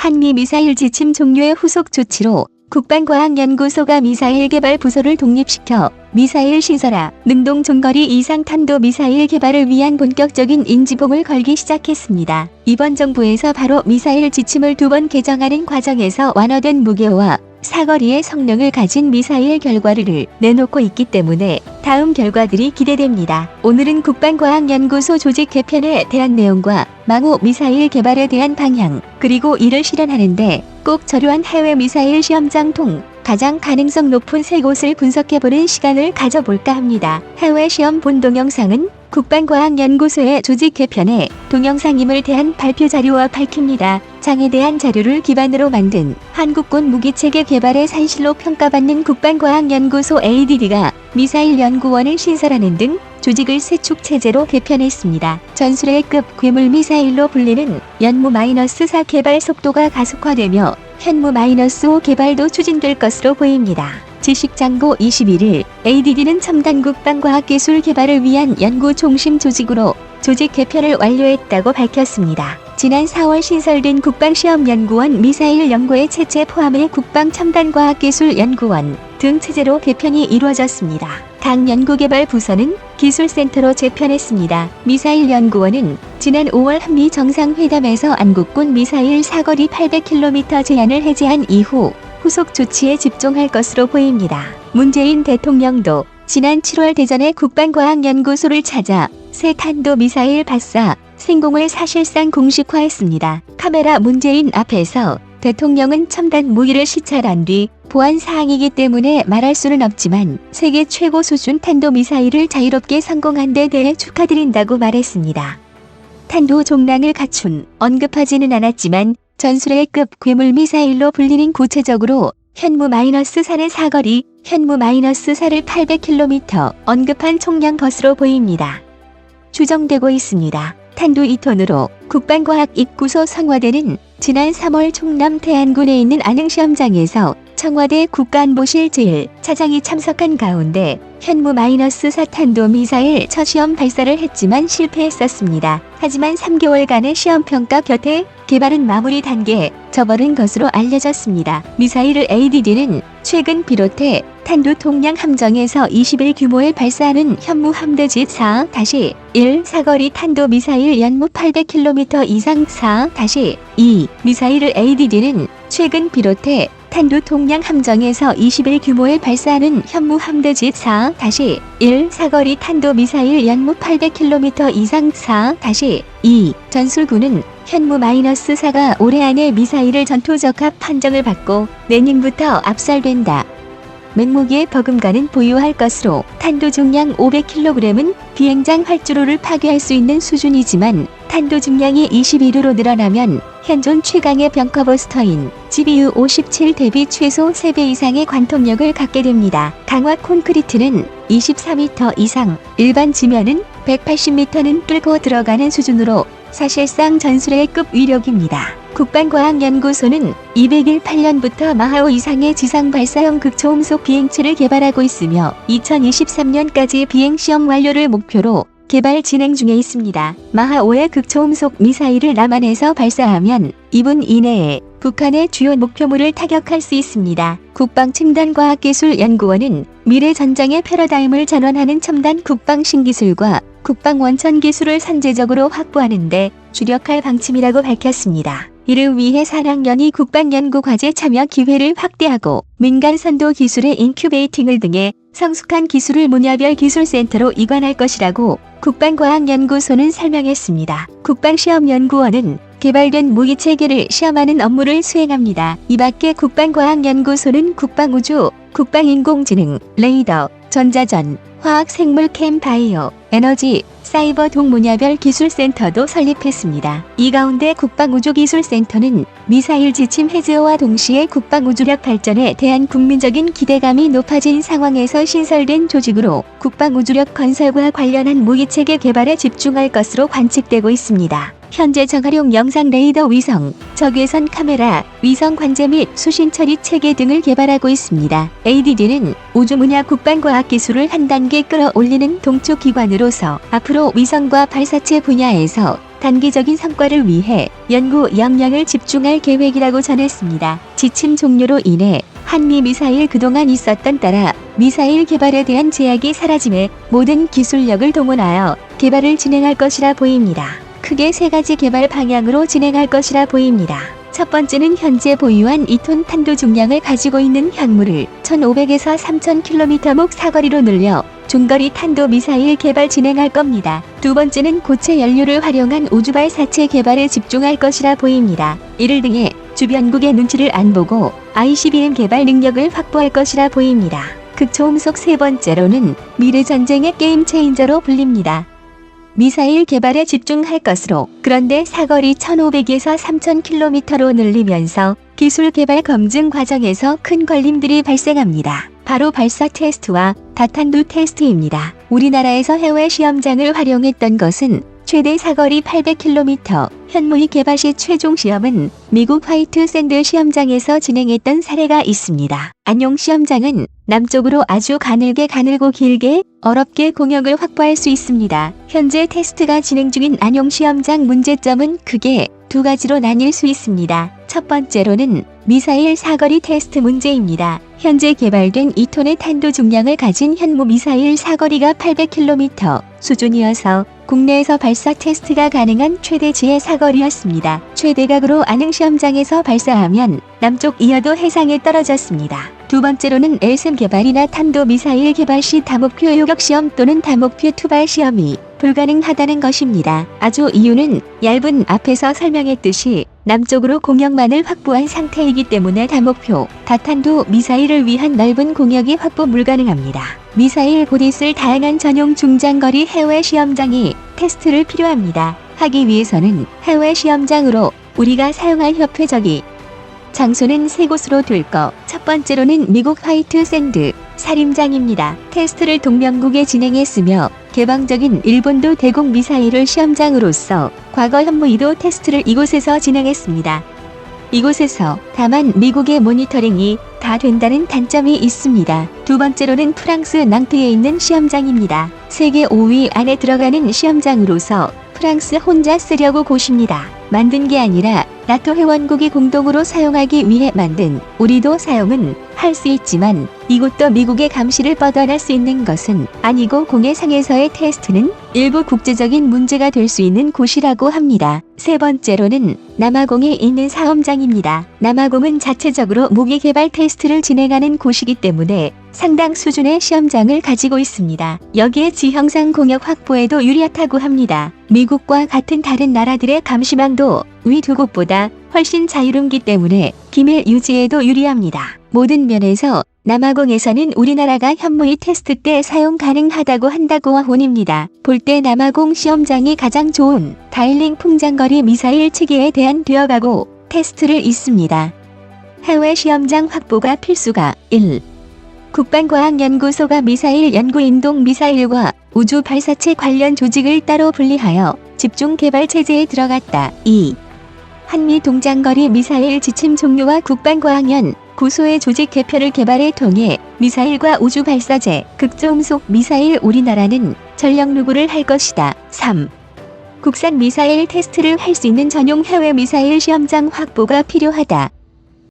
한미 미사일 지침 종료의 후속 조치로 국방과학연구소가 미사일 개발 부서를 독립시켜 미사일 신설화, 능동 중거리 이상 탄도 미사일 개발을 위한 본격적인 인지봉을 걸기 시작했습니다. 이번 정부에서 바로 미사일 지침을 2번 개정하는 과정에서 완화된 무게와 사거리의 성능을 가진 미사일 결과를 내놓고 있기 때문에 다음 결과들이 기대됩니다. 오늘은 국방과학연구소 조직 개편에 대한 내용과 망우 미사일 개발에 대한 방향, 그리고 이를 실현하는데 꼭 필요한 해외 미사일 시험장 통 가장 가능성 높은 3곳을 분석해보는 시간을 가져볼까 합니다. 해외 시험 본 동영상은 국방과학연구소의 조직 개편에 동영상임을 대한 발표 자료와 밝힙니다. 장에 대한 자료를 기반으로 만든 한국군 무기체계 개발의 산실로 평가받는 국방과학연구소 ADD가 미사일 연구원을 신설하는 등 조직을 세 축 체제로 개편했습니다. 전술핵급 괴물 미사일로 불리는 연무-4 개발 속도가 가속화되며 현무-5 개발도 추진될 것으로 보입니다. 지식장고 21일 ADD는 첨단 국방과학기술 개발을 위한 연구 중심 조직으로 조직 개편을 완료했다고 밝혔습니다. 지난 4월 신설된 국방시험연구원 미사일 연구의 체제 포함해 국방첨단과학기술연구원 등 체제로 개편이 이루어졌습니다. 각 연구개발부서는 기술센터로 재편했습니다. 미사일연구원은 지난 5월 한미 정상회담에서 안국군 미사일 사거리 800km 제한을 해제한 이후 후속 조치에 집중할 것으로 보입니다. 문재인 대통령도 지난 7월 대전의 국방과학연구소를 찾아 새 탄도미사일 발사 생공을 사실상 공식화했습니다. 카메라 문재인 앞에서 대통령은 첨단 무기를 시찰한 뒤 보안 사항이기 때문에 말할 수는 없지만 세계 최고 수준 탄도미사일을 자유롭게 성공한 데 대해 축하드린다고 말했습니다. 탄도 종량을 갖춘 언급하지는 않았지만 전술핵급 괴물 미사일로 불리는 구체적으로 현무-4의 사거리, 현무-4를 800km 언급한 총량 것으로 보입니다. 추정되고 있습니다. 탄도 2톤으로 국방과학입구소 성화대는 지난 3월 충남 태안군에 있는 안흥시험장에서 청와대 국가안보실 제1차장이 참석한 가운데 현무-4 탄도미사일 첫 시험 발사를 했지만 실패했었습니다. 하지만 3개월간의 시험평가 곁에 개발은 마무리 단계에 접어든 것으로 알려졌습니다. 미사일을 ADD는 최근 비롯해 탄도 통량 함정에서 20일 규모의 발사하는 현무 함대짓 4-1 사거리 탄도미사일 연무 800km 이상 4-2 미사일을 ADD는 최근 비롯해 탄도 통량 함정에서 20일 규모의 발사하는 현무 함대짓 4-1 사거리 탄도미사일 연무 800km 이상 4-2 전술군은 현무-4가 올해 안에 미사일을 전투적합 판정을 받고 내년부터 압살된다. 맹목의 버금가는 보유할 것으로 탄도 중량 500kg은 비행장 활주로를 파괴할 수 있는 수준이지만 탄도 중량이 21호로 늘어나면 현존 최강의 벙커버스터인 GBU-57 대비 최소 3배 이상의 관통력을 갖게 됩니다. 강화 콘크리트는 24m 이상, 일반 지면은 180m는 뚫고 들어가는 수준으로 사실상 전술핵급 위력입니다. 국방과학연구소는 201-8년부터 마하5 이상의 지상 발사형 극초음속 비행체를 개발하고 있으며 2023년까지 비행시험 완료를 목표로 개발 진행 중에 있습니다. 마하5의 극초음속 미사일을 남한에서 발사하면 2분 이내에 북한의 주요 목표물을 타격할 수 있습니다. 국방첨단과학기술연구원은 미래 전장의 패러다임을 전환하는 첨단 국방 신기술과 국방 원천 기술을 선제적으로 확보하는 데 주력할 방침이라고 밝혔습니다. 이를 위해 산학연이 국방연구과제 참여 기회를 확대하고 민간 선도 기술의 인큐베이팅을 등해 성숙한 기술을 분야별 기술센터로 이관할 것이라고 국방과학연구소는 설명했습니다. 국방시험연구원은 개발된 무기체계를 시험하는 업무를 수행합니다. 이 밖에 국방과학연구소는 국방우주, 국방인공지능, 레이더, 전자전, 화학, 생물, 캠, 바이오, 에너지, 사이버 등 분야별 기술센터도 설립했습니다. 이 가운데 국방우주기술센터는 미사일 지침 해제와 동시에 국방우주력 발전에 대한 국민적인 기대감이 높아진 상황에서 신설된 조직으로 국방우주력 건설과 관련한 무기체계 개발에 집중할 것으로 관측되고 있습니다. 현재 저가용 영상 레이더 위성, 적외선 카메라, 위성 관제 및 수신 처리 체계 등을 개발하고 있습니다. ADD는 우주 분야 국방과학 기술을 한 단계 끌어올리는 동축 기관으로서 앞으로 위성과 발사체 분야에서 단기적인 성과를 위해 연구 역량을 집중할 계획이라고 전했습니다. 지침 종료로 인해 한미 미사일 그동안 있었던 따라 미사일 개발에 대한 제약이 사라짐에 모든 기술력을 동원하여 개발을 진행할 것이라 보입니다. 크게 세 가지 개발 방향으로 진행할 것이라 보입니다. 첫 번째는 현재 보유한 2톤 탄도 중량을 가지고 있는 현무를 1500에서 3000km 목 사거리로 늘려 중거리 탄도 미사일 개발 진행할 겁니다. 두 번째는 고체 연료를 활용한 우주발 사체 개발에 집중할 것이라 보입니다. 이를 등해 주변국의 눈치를 안 보고 ICBM 개발 능력을 확보할 것이라 보입니다. 극초음속 세 번째로는 미래전쟁의 게임 체인저로 불립니다. 미사일 개발에 집중할 것으로, 그런데 사거리 1500에서 3000km로 늘리면서 기술 개발 검증 과정에서 큰 걸림들이 발생합니다. 바로 발사 테스트와 다탄두 테스트입니다. 우리나라에서 해외 시험장을 활용했던 것은 최대 사거리 800km, 현무의 개발 시 최종 시험은 미국 화이트 샌드 시험장에서 진행했던 사례가 있습니다. 안용 시험장은 남쪽으로 아주 가늘고 길게 어렵게 공역을 확보할 수 있습니다. 현재 테스트가 진행 중인 안용 시험장 문제점은 크게 두 가지로 나뉠 수 있습니다. 첫 번째로는 미사일 사거리 테스트 문제입니다. 현재 개발된 2톤의 탄도 중량을 가진 현무 미사일 사거리가 800km 수준이어서 국내에서 발사 테스트가 가능한 최대치의 사거리였습니다. 최대각으로 안흥 시험장에서 발사하면 남쪽 이어도 해상에 떨어졌습니다. 두 번째로는 LSM 개발이나 탄도 미사일 개발 시 다목표 요격 시험 또는 다목표 투발 시험이 불가능하다는 것입니다. 아주 이유는 얇은 앞에서 설명했듯이 남쪽으로 공역만을 확보한 상태이기 때문에 다목표, 다탄도 미사일을 위한 넓은 공역이 확보 불가능합니다. 미사일 곧 있을 다양한 전용 중장거리 해외 시험장이 테스트를 필요합니다. 하기 위해서는 해외 시험장으로 우리가 사용할 협회적이 장소는 세 곳으로 둘 것. 첫 번째로는 미국 화이트 샌드 사림장입니다. 테스트를 동명국에 진행했으며 개방적인 일본도 대공 미사일을 시험장으로서 과거 현무이도 테스트를 이곳에서 진행했습니다. 이곳에서 다만 미국의 모니터링이 다 된다는 단점이 있습니다. 두 번째로는 프랑스 낭트에 있는 시험장입니다. 세계 5위 안에 들어가는 시험장으로서 프랑스 혼자 쓰려고 곳입니다. 만든 게 아니라 나토 회원국이 공동으로 사용하기 위해 만든, 우리도 사용은 할 수 있지만 이곳도 미국의 감시를 뻗어날 수 있는 것은 아니고 공해상에서의 테스트는 일부 국제적인 문제가 될 수 있는 곳이라고 합니다. 세 번째로는 남아공에 있는 사험장입니다. 남아공은 자체적으로 무기 개발 테스트를 진행하는 곳이기 때문에 상당 수준의 시험장을 가지고 있습니다. 여기에 지형상 공역 확보에도 유리하다고 합니다. 미국과 같은 다른 나라들의 감시망도 위 두 곳보다 훨씬 자유롭기 때문에 기밀 유지에도 유리합니다. 모든 면에서 남아공에서는 우리나라가 현무이 테스트 때 사용 가능하다고 한다고 혼입니다. 볼 때 남아공 시험장이 가장 좋은 다일링 풍장거리 미사일 체계에 대한 되어가고 테스트를 있습니다. 해외 시험장 확보가 필수가 1. 국방과학연구소가 미사일 연구 인동 미사일과 우주 발사체 관련 조직을 따로 분리하여 집중 개발 체제에 들어갔다. 2. 한미 동장거리 미사일 지침 종료와 국방과학연 구소의 조직 개편을 개발에 통해 미사일과 우주 발사체, 극초음속 미사일 우리나라는 전력 누구를 할 것이다. 3. 국산 미사일 테스트를 할 수 있는 전용 해외 미사일 시험장 확보가 필요하다.